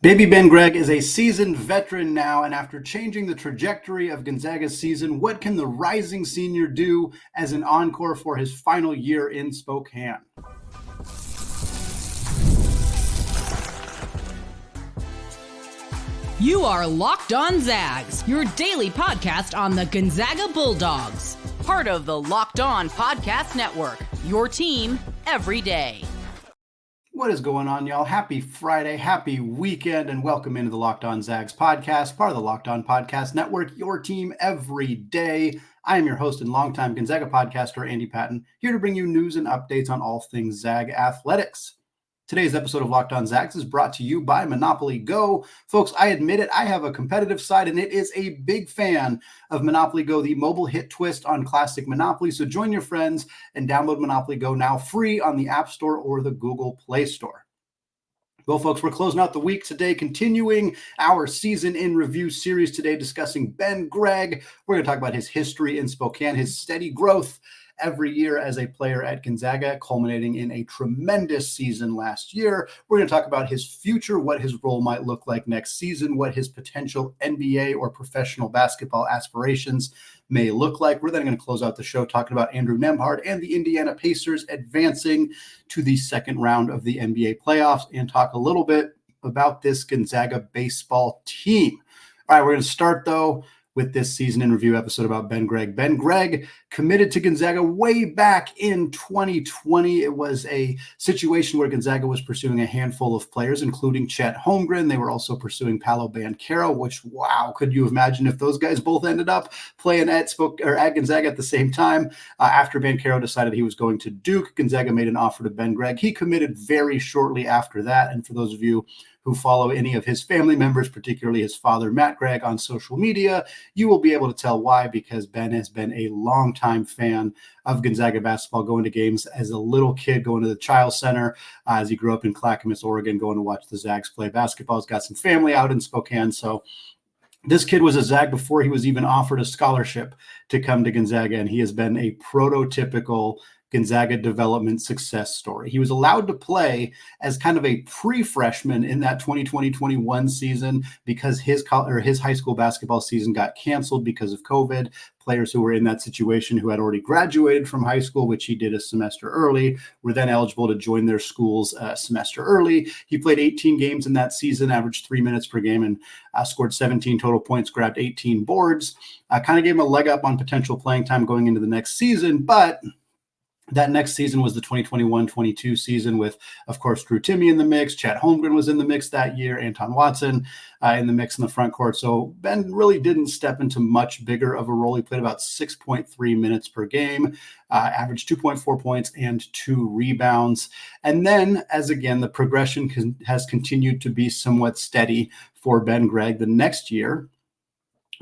Baby Ben Gregg is a seasoned veteran now, and after changing the trajectory of Gonzaga's season, what can the rising senior do as an encore for his final year in Spokane? You are Locked On Zags, your daily podcast on the Gonzaga Bulldogs. Part of the Locked On Podcast Network, your team every day. What is going on, y'all? Happy Friday, happy weekend, and welcome into the Locked On Zags podcast, part of the Locked On Podcast Network, your team every day. I am your host and longtime Gonzaga podcaster, Andy Patton, here to bring you news and updates on all things Zag athletics. Today's episode of Locked On Zags is brought to you by Monopoly Go. Folks, I admit it, I have a competitive side, and it is a big fan of Monopoly Go, the mobile hit twist on classic Monopoly. So join your friends and download Monopoly Go now free on the App Store or the Google Play Store. Well, folks, we're closing out the week today, continuing our season in review series today, discussing Ben Gregg. We're going to talk about his history in Spokane, his steady growth every year as a player at Gonzaga, culminating in a tremendous season last year. We're going to talk about his future, what his role might look like next season, what his potential NBA or professional basketball aspirations may look like. We're then going to close out the show talking about Andrew Nembhard and the Indiana Pacers advancing to the second round of the NBA playoffs and talk a little bit about this Gonzaga baseball team. All right, we're going to start, though, with this season in review episode about Ben Gregg. Ben Gregg committed to Gonzaga way back in 2020. It was a situation where Gonzaga was pursuing a handful of players, including Chet Holmgren. They were also pursuing Paolo Banchero, which, wow, could you imagine if those guys both ended up playing at Gonzaga at the same time? After Banchero decided he was going to Duke, Gonzaga made an offer to Ben Gregg. He committed very shortly after that. And for those of you who follow any of his family members, particularly his father, Matt Gregg, on social media, you will be able to tell why, because Ben has been a longtime fan of Gonzaga basketball, going to games as a little kid, going to the Child Center as he grew up in Clackamas, Oregon, going to watch the Zags play basketball. He's got some family out in Spokane, so this kid was a Zag before he was even offered a scholarship to come to Gonzaga, and he has been a prototypical Gonzaga development success story. He was allowed to play as kind of a pre-freshman in that 2020-21 season because his high school basketball season got canceled because of COVID. Players who were in that situation who had already graduated from high school, which he did a semester early, were then eligible to join their schools a semester early. He played 18 games in that season, averaged 3 minutes per game, and scored 17 total points, grabbed 18 boards. Kind of gave him a leg up on potential playing time going into the next season, but that next season was the 2021-22 season with, of course, Drew Timme in the mix. Chet Holmgren was in the mix that year. Anton Watson in the mix in the front court. So Ben really didn't step into much bigger of a role. He played about 6.3 minutes per game, averaged 2.4 points and 2 rebounds. And then, as again, the progression has continued to be somewhat steady for Ben Gregg. The next year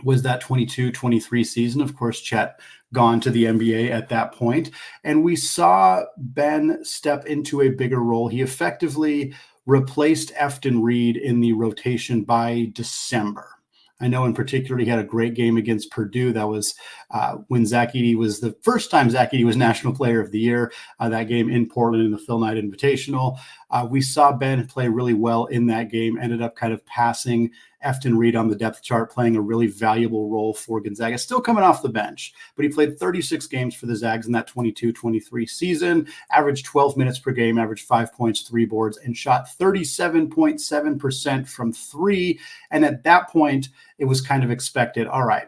was that 22-23 season. Of course, Chet gone to the NBA at that point. And we saw Ben step into a bigger role. He effectively replaced Efton Reed in the rotation by December. I know in particular he had a great game against Purdue. That was when Zach Edey was the first time Zach Edey was National Player of the Year, that game in Portland in the Phil Knight Invitational. We saw Ben play really well in that game, ended up kind of passing Efton Reed on the depth chart, playing a really valuable role for Gonzaga, still coming off the bench. But he played 36 games for the Zags in that 22-23 season, averaged 12 minutes per game, averaged 5 points, 3 boards, and shot 37.7% from 3. And at that point, it was kind of expected. All right,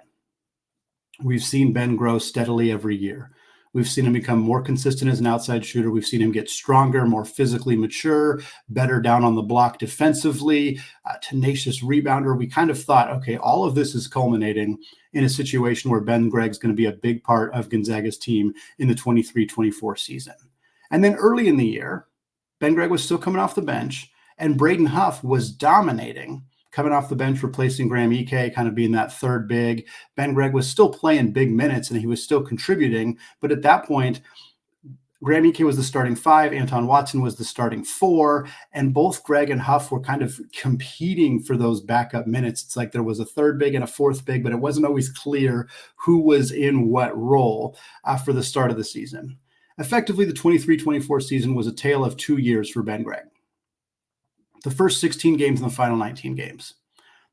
we've seen Ben grow steadily every year. We've seen him become more consistent as an outside shooter. We've seen him get stronger, more physically mature, better down on the block defensively, tenacious rebounder. We kind of thought, okay, all of this is culminating in a situation where Ben Gregg's going to be a big part of Gonzaga's team in the 23-24 season. And then early in the year, Ben Gregg was still coming off the bench, and Braden Huff was dominating, coming off the bench, replacing Graham Ike, kind of being that third big. Ben Gregg was still playing big minutes, and he was still contributing. But at that point, Graham Ike was the starting 5, Anton Watson was the starting 4, and both Gregg and Huff were kind of competing for those backup minutes. It's like there was a third big and a fourth big, but it wasn't always clear who was in what role for the start of the season. Effectively, the 23-24 season was a tale of 2 years for Ben Gregg. the first 16 games and the final 19 games.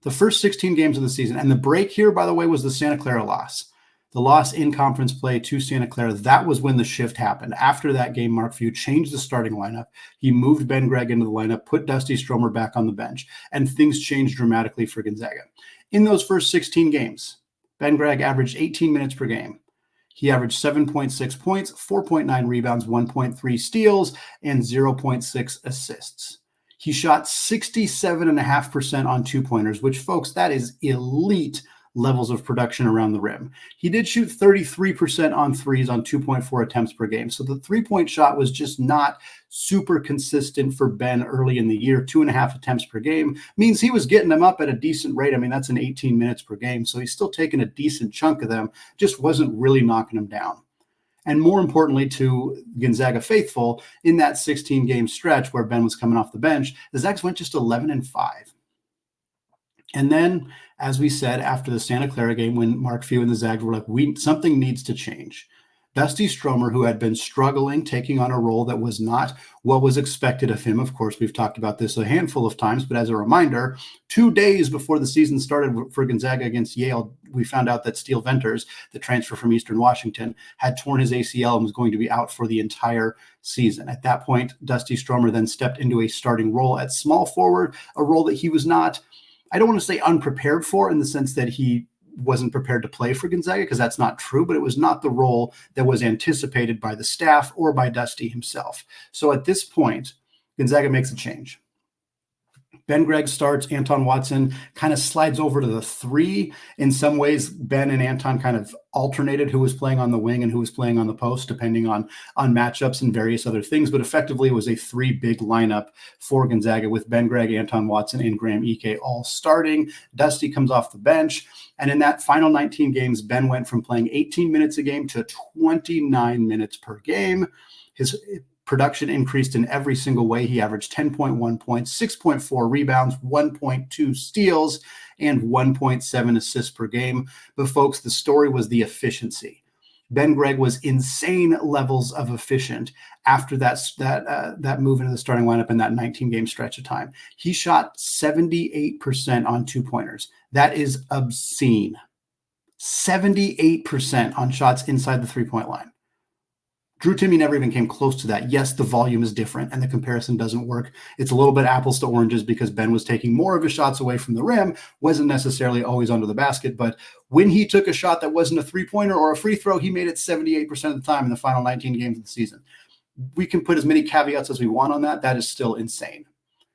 The first 16 games of the season, and the break here, by the way, was the Santa Clara loss. The loss in conference play to Santa Clara, that was when the shift happened. After that game, Mark Few changed the starting lineup. He moved Ben Gregg into the lineup, put Dusty Stromer back on the bench, and things changed dramatically for Gonzaga. In those first 16 games, Ben Gregg averaged 18 minutes per game. He averaged 7.6 points, 4.9 rebounds, 1.3 steals, and 0.6 assists. He shot 67.5% on two-pointers, which, folks, that is elite levels of production around the rim. He did shoot 33% on threes on 2.4 attempts per game. So the three-point shot was just not super consistent for Ben early in the year. 2.5 attempts per game means he was getting them up at a decent rate. I mean, that's an 18 minutes per game. So he's still taking a decent chunk of them, just wasn't really knocking them down. And more importantly to Gonzaga faithful, in that 16-game stretch where Ben was coming off the bench, the Zags went just 11-5. And then, as we said, after the Santa Clara game, when Mark Few and the Zags were like, something needs to change. Dusty Stromer, who had been struggling, taking on a role that was not what was expected of him. Of course, we've talked about this a handful of times, but as a reminder, 2 days before the season started for Gonzaga against Yale, we found out that Steele Venters, the transfer from Eastern Washington, had torn his ACL and was going to be out for the entire season. At that point, Dusty Stromer then stepped into a starting role at small forward, a role that he was not, I don't want to say unprepared for in the sense that he wasn't prepared to play for Gonzaga, because that's not true, but it was not the role that was anticipated by the staff or by Dusty himself. So at this point, Gonzaga makes a change. Ben Gregg starts. Anton Watson kind of slides over to the 3. In some ways, Ben and Anton kind of alternated who was playing on the wing and who was playing on the post, depending on matchups and various other things. But effectively, it was a 3-big lineup for Gonzaga with Ben Gregg, Anton Watson, and Graham Ike all starting. Dusty comes off the bench. And in that final 19 games, Ben went from playing 18 minutes a game to 29 minutes per game. His production increased in every single way. He averaged 10.1 points, 6.4 rebounds, 1.2 steals, and 1.7 assists per game. But folks, the story was the efficiency. Ben Gregg was insane levels of efficient after that move into the starting lineup in that 19-game stretch of time. He shot 78% on two-pointers. That is obscene. 78% on shots inside the three-point line. Drew Timme never even came close to that. Yes, the volume is different and the comparison doesn't work. It's a little bit apples to oranges because Ben was taking more of his shots away from the rim, wasn't necessarily always under the basket, but when he took a shot that wasn't a three-pointer or a free throw, he made it 78% of the time in the final 19 games of the season. We can put as many caveats as we want on that. That is still insane.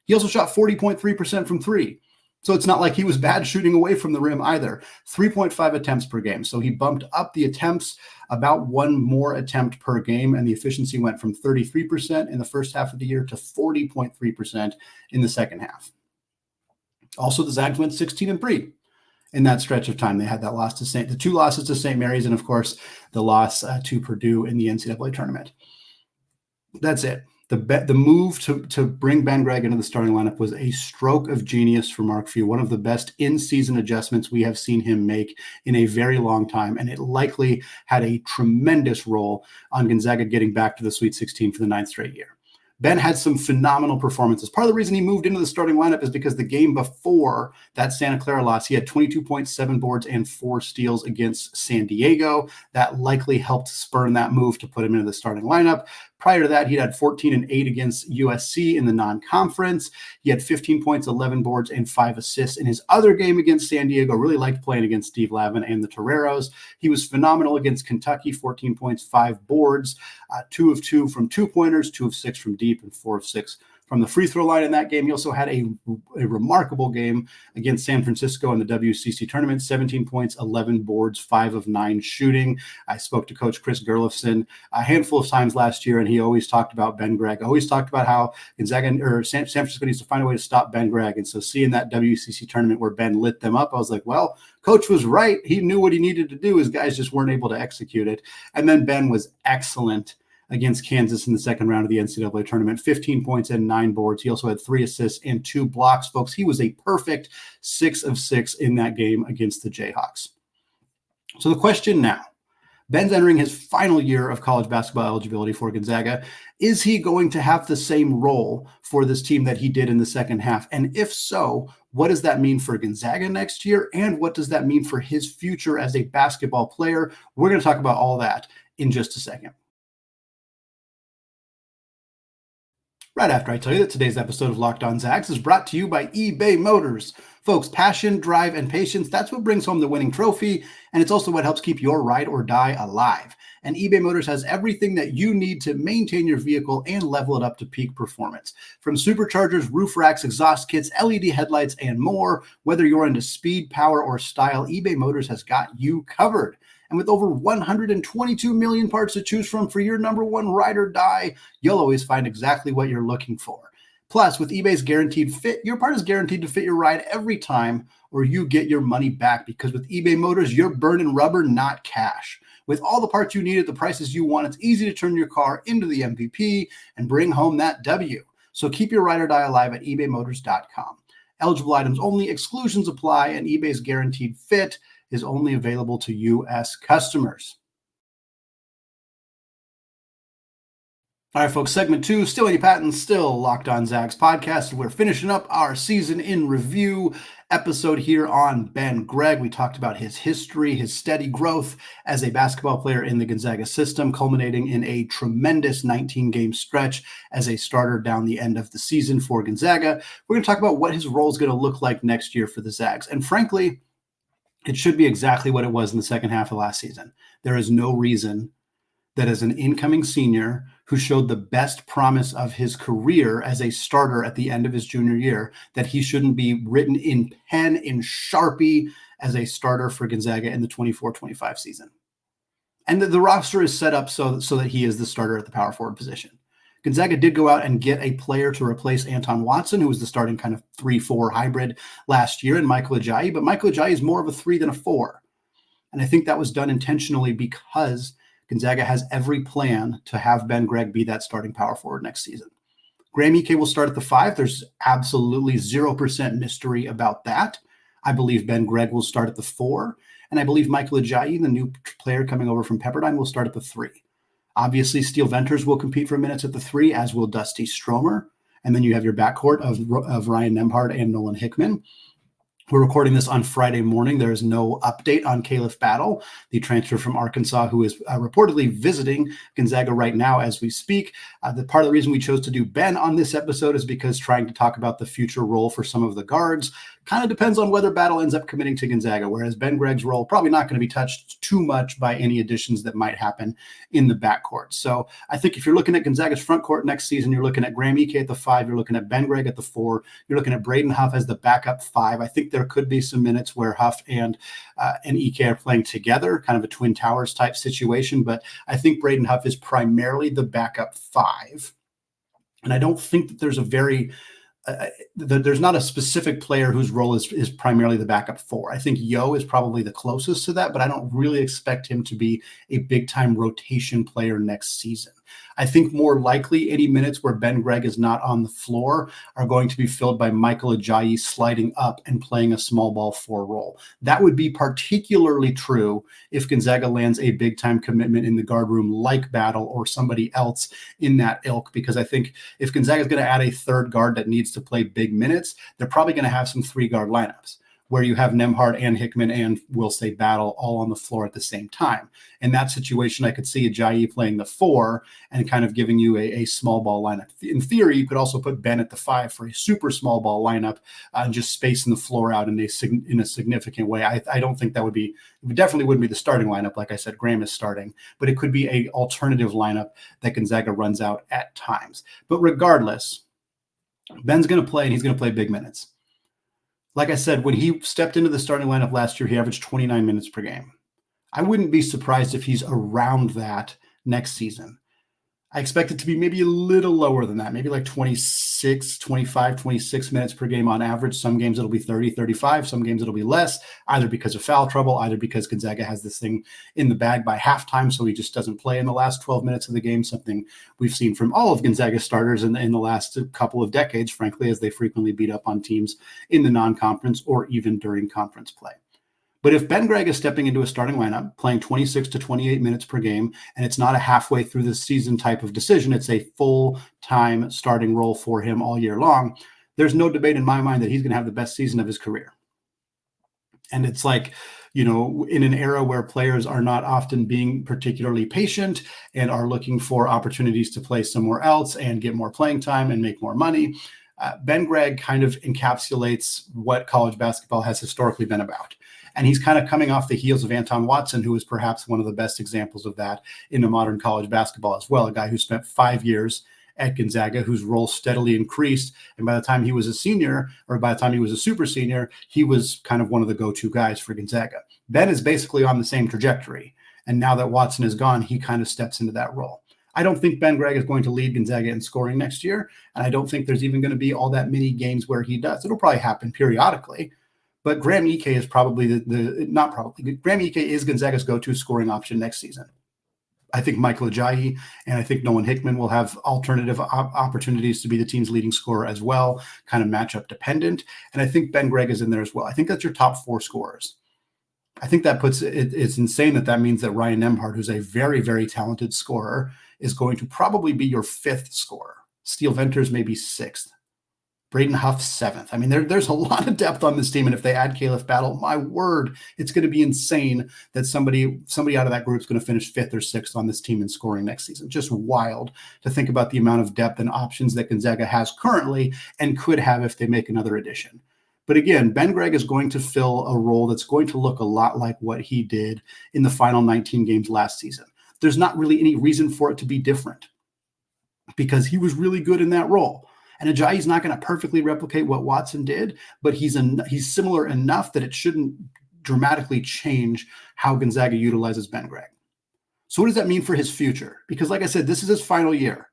He also shot 40.3% from 3. So it's not like he was bad shooting away from the rim either. 3.5 attempts per game. So he bumped up the attempts about 1 more attempt per game, and the efficiency went from 33% in the first half of the year to 40.3% in the second half. Also, the Zags went 16-3 in that stretch of time. They had that loss to the 2 losses to St. Mary's, and of course, the loss to Purdue in the NCAA tournament. That's it. The move to bring Ben Gregg into the starting lineup was a stroke of genius for Mark Few, one of the best in-season adjustments we have seen him make in a very long time, and it likely had a tremendous role on Gonzaga getting back to the Sweet 16 for the 9th straight year. Ben had some phenomenal performances. Part of the reason he moved into the starting lineup is because the game before that Santa Clara loss, he had 22.7 boards and 4 steals against San Diego. That likely helped spurn that move to put him into the starting lineup. Prior to that, he'd had 14 and 8 against USC in the non-conference. He had 15 points, 11 boards, and 5 assists in his other game against San Diego. Really liked playing against Steve Lavin and the Toreros. He was phenomenal against Kentucky, 14 points, 5 boards, 2 of 2 from two-pointers, 2 of 6 from deep, and 4 of 6 from the free throw line in that game. He also had a remarkable game against San Francisco in the WCC tournament, 17 points, 11 boards, 5 of 9 shooting. I spoke to Coach Chris Gerlofson a handful of times last year, and he always talked about Ben Gregg, always talked about how Gonzaga or San Francisco needs to find a way to stop Ben Gregg. And so seeing that WCC tournament where Ben lit them up, I was like, well, Coach was right. He knew what he needed to do. His guys just weren't able to execute it. And then Ben was excellent against Kansas in the second round of the NCAA tournament, 15 points and 9 boards. He also had 3 assists and 2 blocks, folks. He was a perfect 6 of 6 in that game against the Jayhawks. So the question now, Ben's entering his final year of college basketball eligibility for Gonzaga. Is he going to have the same role for this team that he did in the second half? And if so, what does that mean for Gonzaga next year? And what does that mean for his future as a basketball player? We're going to talk about all that in just a second. Right after I tell you that today's episode of Locked On Zags is brought to you by eBay Motors. Folks, passion, drive, and patience, that's what brings home the winning trophy, and it's also what helps keep your ride or die alive. And eBay Motors has everything that you need to maintain your vehicle and level it up to peak performance. From superchargers, roof racks, exhaust kits, LED headlights, and more, whether you're into speed, power, or style, eBay Motors has got you covered. And with over 122 million parts to choose from for your number one ride or die, you'll always find exactly what you're looking for. Plus, with eBay's Guaranteed Fit, your part is guaranteed to fit your ride every time, or you get your money back, because with eBay Motors, you're burning rubber, not cash. With all the parts you need at the prices you want, it's easy to turn your car into the MVP and bring home that W. So keep your ride or die alive at ebaymotors.com. Eligible items only, exclusions apply, and eBay's Guaranteed Fit is only available to U.S. customers. All right, folks, segment 2, still Andy Patton, still Locked On Zags podcast. We're finishing up our season in review episode here on Ben Gregg. We talked about his history, his steady growth as a basketball player in the Gonzaga system, culminating in a tremendous 19-game stretch as a starter down the end of the season for Gonzaga. We're going to talk about what his role is going to look like next year for the Zags. And frankly, it should be exactly what it was in the second half of last season. There is no reason that as an incoming senior who showed the best promise of his career as a starter at the end of his junior year, that he shouldn't be written in pen, in Sharpie, as a starter for Gonzaga in the 24-25 season. And the roster is set up so that he is the starter at the power forward position. Gonzaga did go out and get a player to replace Anton Watson, who was the starting kind of 3-4 hybrid last year, and Michael Ajayi. But Michael Ajayi is more of a 3 than a 4. And I think that was done intentionally because Gonzaga has every plan to have Ben Gregg be that starting power forward next season. Graham Ike will start at the 5. There's absolutely 0% mystery about that. I believe Ben Gregg will start at the 4. And I believe Michael Ajayi, the new player coming over from Pepperdine, will start at the 3. Obviously, Steele Venters will compete for minutes at the 3, as will Dusty Stromer. And then you have your backcourt of Ryan Nembhard and Nolan Hickman. We're recording this on Friday morning. There is no update on Caliph Battle, the transfer from Arkansas, who is reportedly visiting Gonzaga right now as we speak. The part of the reason we chose to do Ben on this episode is because trying to talk about the future role for some of the guards kind of depends on whether Battle ends up committing to Gonzaga, whereas Ben Gregg's role probably not going to be touched too much by any additions that might happen in the backcourt. So I think if you're looking at Gonzaga's front court next season, you're looking at Graham Ike at the 5, you're looking at Ben Gregg at the 4, you're looking at Braden Huff as the backup 5. I think there could be some minutes where Huff and Ike are playing together, kind of a Twin Towers type situation, but I think Braden Huff is primarily the backup 5. And I don't think that there's there's not a specific player whose role is primarily the backup 4. I think Yo is probably the closest to that, but I don't really expect him to be a big-time rotation player next season. I think more likely any minutes where Ben Gregg is not on the floor are going to be filled by Michael Ajayi sliding up and playing a small ball 4 role. That would be particularly true if Gonzaga lands a big-time commitment in the guard room like Battle or somebody else in that ilk, because I think if Gonzaga is going to add a third guard that needs to play big minutes, they're probably going to have some 3-guard lineups where you have Nembhard and Hickman and, we'll say, Battle all on the floor at the same time. In that situation, I could see Ajayi playing the 4 and kind of giving you a small ball lineup. In theory, you could also put Ben at the 5 for a super small ball lineup and just spacing the floor out in a significant way. I don't think that it definitely wouldn't be the starting lineup. Like I said, Graham is starting, but it could be an alternative lineup that Gonzaga runs out at times. But regardless, Ben's going to play, and he's going to play big minutes. Like I said, when he stepped into the starting lineup last year, he averaged 29 minutes per game. I wouldn't be surprised if he's around that next season. I expect it to be maybe a little lower than that, maybe like 26, 25, 26 minutes per game on average. Some games it'll be 30, 35. Some games it'll be less, either because of foul trouble, either because Gonzaga has this thing in the bag by halftime, so he just doesn't play in the last 12 minutes of the game, something we've seen from all of Gonzaga's starters in the last couple of decades, frankly, as they frequently beat up on teams in the non-conference or even during conference play. But if Ben Gregg is stepping into a starting lineup, playing 26 to 28 minutes per game, and it's not a halfway through the season type of decision, it's a full-time starting role for him all year long, there's no debate in my mind that he's going to have the best season of his career. And it's like, in an era where players are not often being particularly patient and are looking for opportunities to play somewhere else and get more playing time and make more money, Ben Gregg kind of encapsulates what college basketball has historically been about. And he's kind of coming off the heels of Anton Watson, who is perhaps one of the best examples of that in the modern college basketball as well, a guy who spent 5 years at Gonzaga, whose role steadily increased. And by the time he was a senior, or by the time he was a super senior, he was kind of one of the go-to guys for Gonzaga. Ben is basically on the same trajectory. And now that Watson is gone, he kind of steps into that role. I don't think Ben Gregg is going to lead Gonzaga in scoring next year. And I don't think there's even going to be all that many games where he does. It'll probably happen periodically. But Graham Ike is probably Graham Ike is Gonzaga's go-to scoring option next season. I think Michael Ajayi and I think Nolan Hickman will have alternative opportunities to be the team's leading scorer as well, kind of matchup dependent. And I think Ben Gregg is in there as well. I think that's your top 4 scorers. I think that puts it's insane that means that Ryan Nembhard, who's a very, very talented scorer, is going to probably be your 5th scorer. Steele Venters maybe 6th. Braden Huff 7th. I mean, there's a lot of depth on this team, and if they add Caleb Battle, my word, it's going to be insane that somebody out of that group is going to finish 5th or 6th on this team in scoring next season. Just wild to think about the amount of depth and options that Gonzaga has currently and could have if they make another addition. But again, Ben Gregg is going to fill a role that's going to look a lot like what he did in the final 19 games last season. There's not really any reason for it to be different because he was really good in that role. And Ajayi's not going to perfectly replicate what Watson did, but he's similar enough that it shouldn't dramatically change how Gonzaga utilizes Ben Gregg. So what does that mean for his future? Because like I said, this is his final year.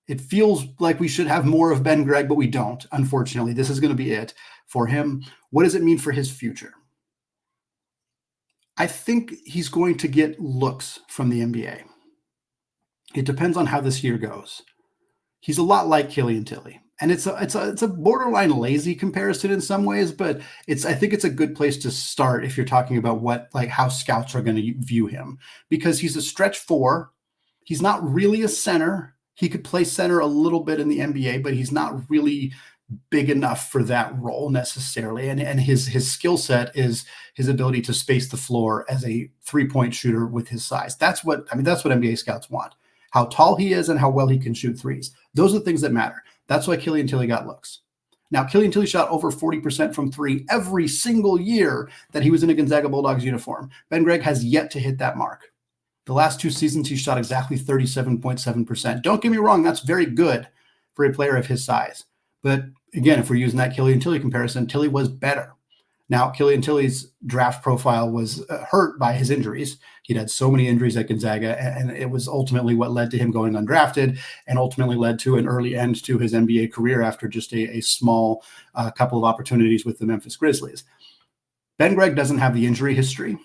It feels like we should have more of Ben Gregg, but we don't. Unfortunately, this is going to be it for him. What does it mean for his future? I think he's going to get looks from the NBA. It depends on how this year goes. He's a lot like Killian Tillie. And it's a borderline lazy comparison in some ways, but I think it's a good place to start if you're talking about how scouts are going to view him, because he's a stretch 4. He's not really a center. He could play center a little bit in the NBA, but he's not really big enough for that role necessarily. And his skill set is his ability to space the floor as a 3-point shooter with his size. That's what NBA scouts want. How tall he is and how well he can shoot threes. Those are the things that matter. That's why Killian Tillie got looks. Now, Killian Tillie shot over 40% from 3 every single year that he was in a Gonzaga Bulldogs uniform. Ben Gregg has yet to hit that mark. The last 2 seasons, he shot exactly 37.7%. Don't get me wrong, that's very good for a player of his size. But again, if we're using that Killian Tillie comparison, Tillie was better. Now, Killian Tillie's draft profile was hurt by his injuries. He'd had so many injuries at Gonzaga, and it was ultimately what led to him going undrafted and ultimately led to an early end to his NBA career after just a small couple of opportunities with the Memphis Grizzlies. Ben Gregg doesn't have the injury history.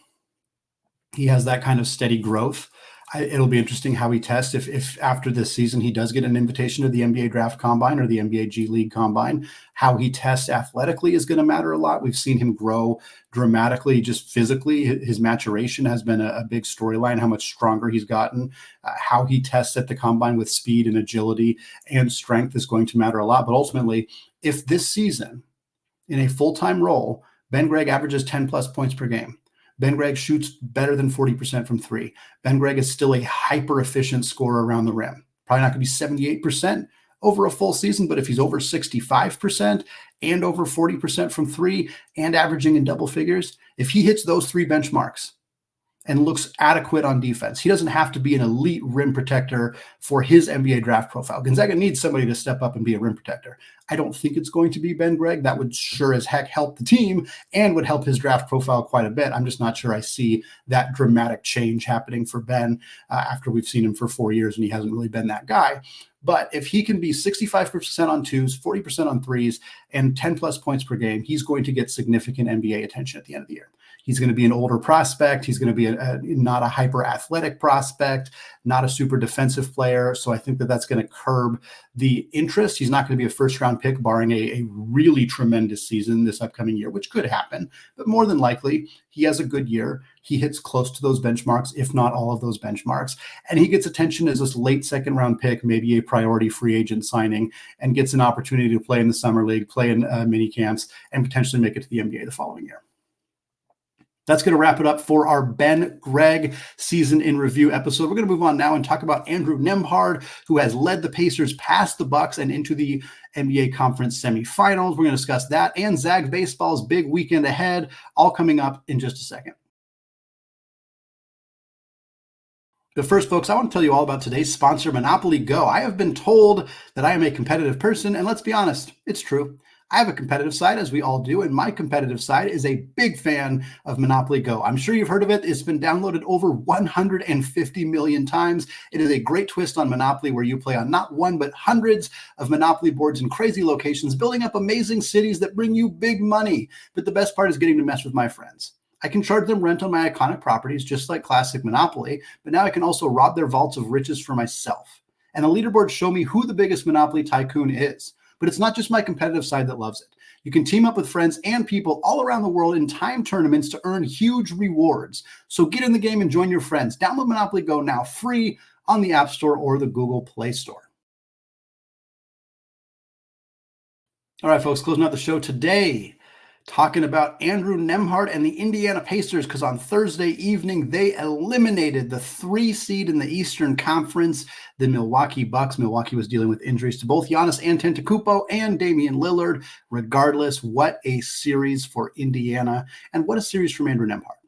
He has that kind of steady growth. It'll be interesting how he tests if after this season he does get an invitation to the NBA Draft Combine or the NBA G League Combine. How he tests athletically is going to matter a lot. We've seen him grow dramatically just physically. His maturation has been a big storyline, how much stronger he's gotten. How he tests at the Combine with speed and agility and strength is going to matter a lot. But ultimately, if this season in a full-time role, Ben Gregg averages 10-plus points per game, Ben Gregg shoots better than 40% from 3. Ben Gregg is still a hyper-efficient scorer around the rim. Probably not going to be 78% over a full season, but if he's over 65% and over 40% from 3 and averaging in double figures, if he hits those 3 benchmarks and looks adequate on defense, he doesn't have to be an elite rim protector for his NBA draft profile. Gonzaga needs somebody to step up and be a rim protector. I don't think it's going to be Ben Gregg. That would sure as heck help the team and would help his draft profile quite a bit. I'm just not sure I see that dramatic change happening for Ben after we've seen him for 4 years and he hasn't really been that guy. But if he can be 65% on 2s, 40% on 3s, and 10-plus points per game, he's going to get significant NBA attention at the end of the year. He's going to be an older prospect. He's going to be not a hyper-athletic prospect, not a super defensive player. So I think that's going to curb the interest. He's not going to be a first-round round pick, barring a really tremendous season this upcoming year, which could happen. But more than likely, he has a good year. He hits close to those benchmarks, if not all of those benchmarks. And he gets attention as this late second round pick, maybe a priority free agent signing, and gets an opportunity to play in the summer league, play in mini camps, and potentially make it to the NBA the following year. That's going to wrap it up for our Ben Gregg season in review episode. We're going to move on now and talk about Andrew Nembhard, who has led the Pacers past the Bucks and into the NBA Conference semifinals. We're going to discuss that and Zag Baseball's big weekend ahead, all coming up in just a second. But first, folks, I want to tell you all about today's sponsor, Monopoly Go. I have been told that I am a competitive person, and let's be honest, it's true. I have a competitive side, as we all do, and my competitive side is a big fan of Monopoly Go. I'm sure you've heard of it. It's been downloaded over 150 million times. It is a great twist on Monopoly where you play on not one, but hundreds of Monopoly boards in crazy locations, building up amazing cities that bring you big money. But the best part is getting to mess with my friends. I can charge them rent on my iconic properties, just like classic Monopoly, but now I can also rob their vaults of riches for myself. And the leaderboards show me who the biggest Monopoly tycoon is. But it's not just my competitive side that loves it. You can team up with friends and people all around the world in time tournaments to earn huge rewards. So get in the game and join your friends. Download Monopoly Go now free on the App Store or the Google Play Store. All right, folks, closing out the show today, talking about Andrew Nembhard and the Indiana Pacers, because on Thursday evening, they eliminated the 3 seed in the Eastern Conference, the Milwaukee Bucks. Milwaukee was dealing with injuries to both Giannis Antetokounmpo and Damian Lillard. Regardless, what a series for Indiana, and what a series from Andrew Nembhard.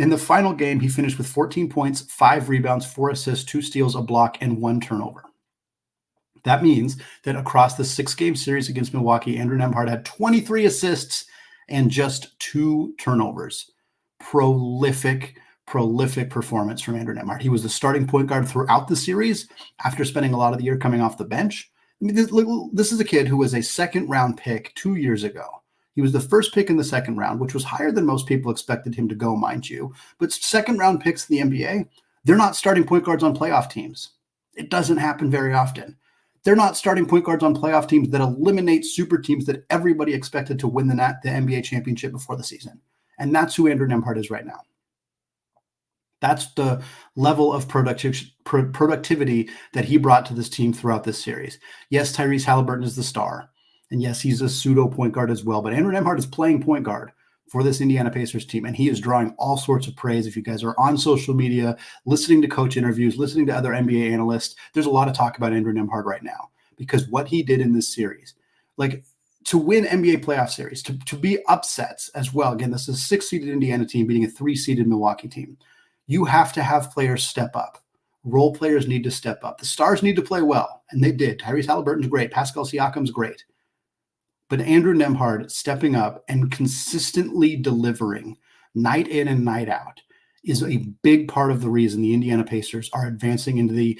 In the final game, he finished with 14 points, 5 rebounds, 4 assists, 2 steals, a block, and 1 turnover. That means that across the 6-game series against Milwaukee, Andrew Nembhard had 23 assists and just 2 turnovers. Prolific performance from Andrew Nembhard. He was the starting point guard throughout the series after spending a lot of the year coming off the bench. I mean, this is a kid who was a second-round pick 2 years ago. He was the first pick in the second round, which was higher than most people expected him to go, mind you. But second-round picks in the NBA, they're not starting point guards on playoff teams. It doesn't happen very often. They're not starting point guards on playoff teams that eliminate super teams that everybody expected to win the NBA championship before the season. And that's who Andrew Nembhard is right now. That's the level of productivity that he brought to this team throughout this series. Yes, Tyrese Halliburton is the star. And yes, he's a pseudo point guard as well. But Andrew Nembhard is playing point guard for this Indiana Pacers team, and he is drawing all sorts of praise. If you guys are on social media, listening to coach interviews, listening to other NBA analysts, there's a lot of talk about Andrew Nembhard right now, because what he did in this series, like to win NBA playoff series, to be upsets as well. Again, this is a 6-seeded Indiana team beating a 3-seeded Milwaukee team. You have to have players step up. Role players need to step up. The stars need to play well, and they did. Tyrese Halliburton's great. Pascal Siakam's great. But Andrew Nembhard stepping up and consistently delivering night in and night out is a big part of the reason the Indiana Pacers are advancing into the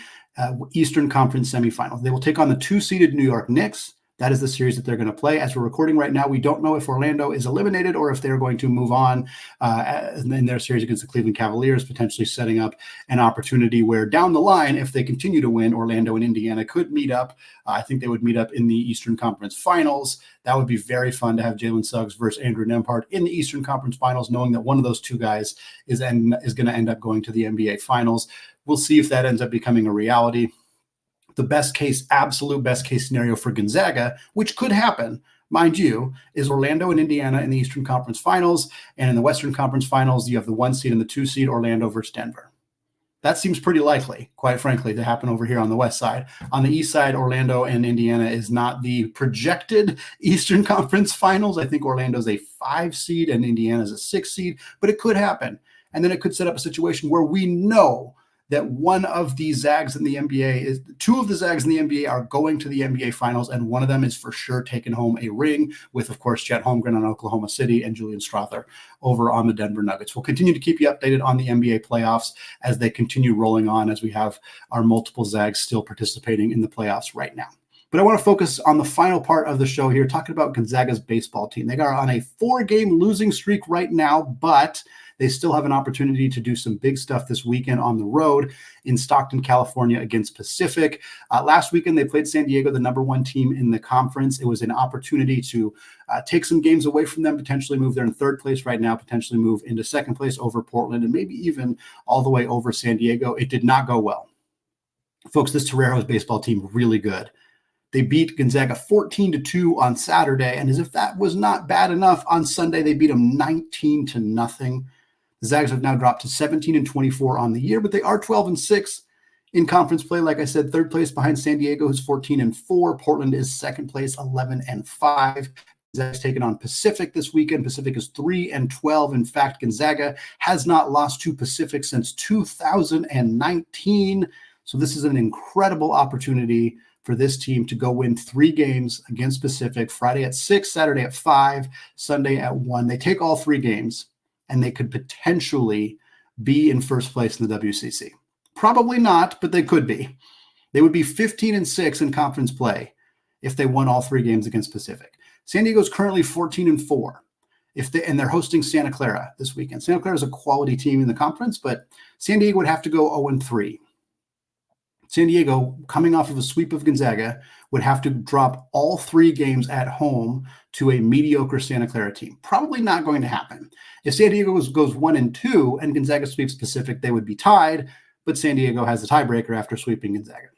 Eastern Conference semifinals. They will take on the 2-seeded New York Knicks. That is the series that they're going to play. As we're recording right now, we don't know if Orlando is eliminated or if they're going to move on in their series against the Cleveland Cavaliers, potentially setting up an opportunity where down the line, if they continue to win, Orlando and Indiana could meet up. I think they would meet up in the Eastern Conference Finals. That would be very fun to have Jalen Suggs versus Andrew Nembhard in the Eastern Conference Finals, knowing that one of those two guys is going to end up going to the NBA Finals. We'll see if that ends up becoming a reality. The best case, absolute best case scenario for Gonzaga, which could happen, mind you, is Orlando and Indiana in the Eastern Conference Finals. And in the Western Conference Finals, you have the 1 seed and the 2 seed, Orlando versus Denver. That seems pretty likely, quite frankly, to happen over here on the West side. On the East side, Orlando and Indiana is not the projected Eastern Conference Finals. I think Orlando's a 5 seed and Indiana's a 6 seed, but it could happen. And then it could set up a situation where we know that one of the Zags in the NBA two of the Zags in the NBA are going to the NBA Finals, and one of them is for sure taking home a ring with, of course, Chet Holmgren on Oklahoma City and Julian Strawther over on the Denver Nuggets. We'll continue to keep you updated on the NBA playoffs as they continue rolling on, as we have our multiple Zags still participating in the playoffs right now. But I want to focus on the final part of the show here, talking about Gonzaga's baseball team. They are on a 4-game losing streak right now, but They still have an opportunity to do some big stuff this weekend on the road in Stockton, California against Pacific. Last weekend, they played San Diego, the number one team in the conference. It was an opportunity to take some games away from them, potentially move. They're in third place right now, potentially move into second place over Portland and maybe even all the way over San Diego. It did not go well. Folks, this Toreros baseball team, really good. They beat Gonzaga 14-2 on Saturday, and as if that was not bad enough, on Sunday they beat them 19-0. The Zags have now dropped to 17-24 on the year, but they are 12-6 in conference play. Like I said, third place behind San Diego, who's 14-4. Portland is second place, 11-5. Zags taking on Pacific this weekend. Pacific is 3-12. In fact, Gonzaga has not lost to Pacific since 2019. So this is an incredible opportunity for this team to go win 3 games against Pacific, Friday at 6, Saturday at 5, Sunday at 1. They take all 3 games, and they could potentially be in first place in the WCC. Probably not, but they could be. They would be 15-6 in conference play if they won all 3 games against Pacific. San Diego is currently 14-4. And they're hosting Santa Clara this weekend. Santa Clara is a quality team in the conference, but San Diego would have to go 0-3. San Diego, coming off of a sweep of Gonzaga, would have to drop all 3 games at home to a mediocre Santa Clara team. Probably not going to happen. If San Diego goes 1-2 and Gonzaga sweeps Pacific, they would be tied, but San Diego has the tiebreaker after sweeping Gonzaga.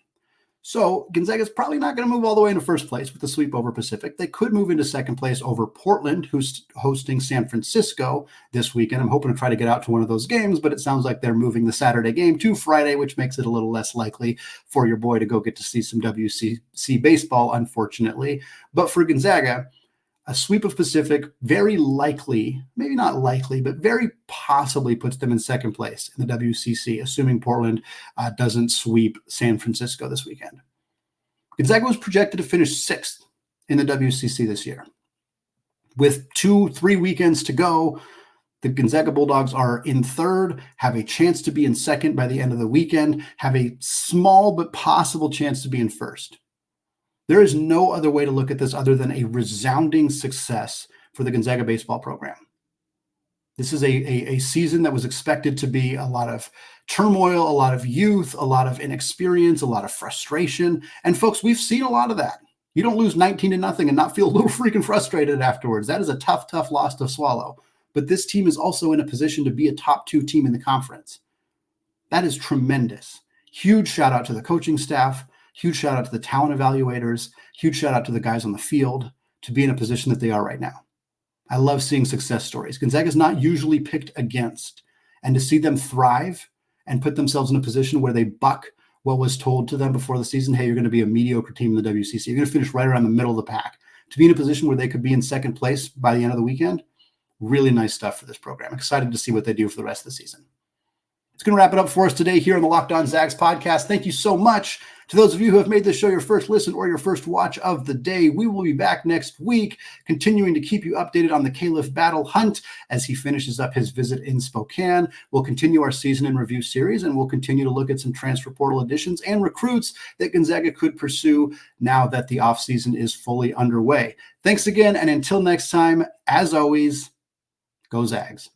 So Gonzaga's probably not going to move all the way into first place with the sweep over Pacific. They could move into second place over Portland, who's hosting San Francisco this weekend. I'm hoping to try to get out to one of those games, but it sounds like they're moving the Saturday game to Friday, which makes it a little less likely for your boy to go get to see some WCC baseball, unfortunately. But for Gonzaga, a sweep of Pacific very likely, maybe not likely, but very possibly puts them in second place in the WCC, assuming Portland doesn't sweep San Francisco this weekend. Gonzaga was projected to finish 6th in the WCC this year. With 2-3 weekends to go, the Gonzaga Bulldogs are in third, have a chance to be in second by the end of the weekend, have a small but possible chance to be in first. There is no other way to look at this other than a resounding success for the Gonzaga baseball program. This is a season that was expected to be a lot of turmoil, a lot of youth, a lot of inexperience, a lot of frustration. And folks, we've seen a lot of that. You don't lose 19-0 and not feel a little freaking frustrated afterwards. That is a tough, tough loss to swallow. But this team is also in a position to be a top 2 team in the conference. That is tremendous. Huge shout out to the coaching staff. Huge shout out to the talent evaluators. Huge shout out to the guys on the field to be in a position that they are right now. I love seeing success stories. Gonzaga is not usually picked against. And to see them thrive and put themselves in a position where they buck what was told to them before the season, hey, you're going to be a mediocre team in the WCC. You're going to finish right around the middle of the pack. To be in a position where they could be in second place by the end of the weekend, really nice stuff for this program. Excited to see what they do for the rest of the season. It's going to wrap it up for us today here on the Locked On Zags podcast. Thank you so much to those of you who have made this show your first listen or your first watch of the day. We will be back next week, continuing to keep you updated on the Caliph battle hunt as he finishes up his visit in Spokane. We'll continue our season in review series, and we'll continue to look at some transfer portal additions and recruits that Gonzaga could pursue now that the offseason is fully underway. Thanks again, and until next time, as always, go Zags.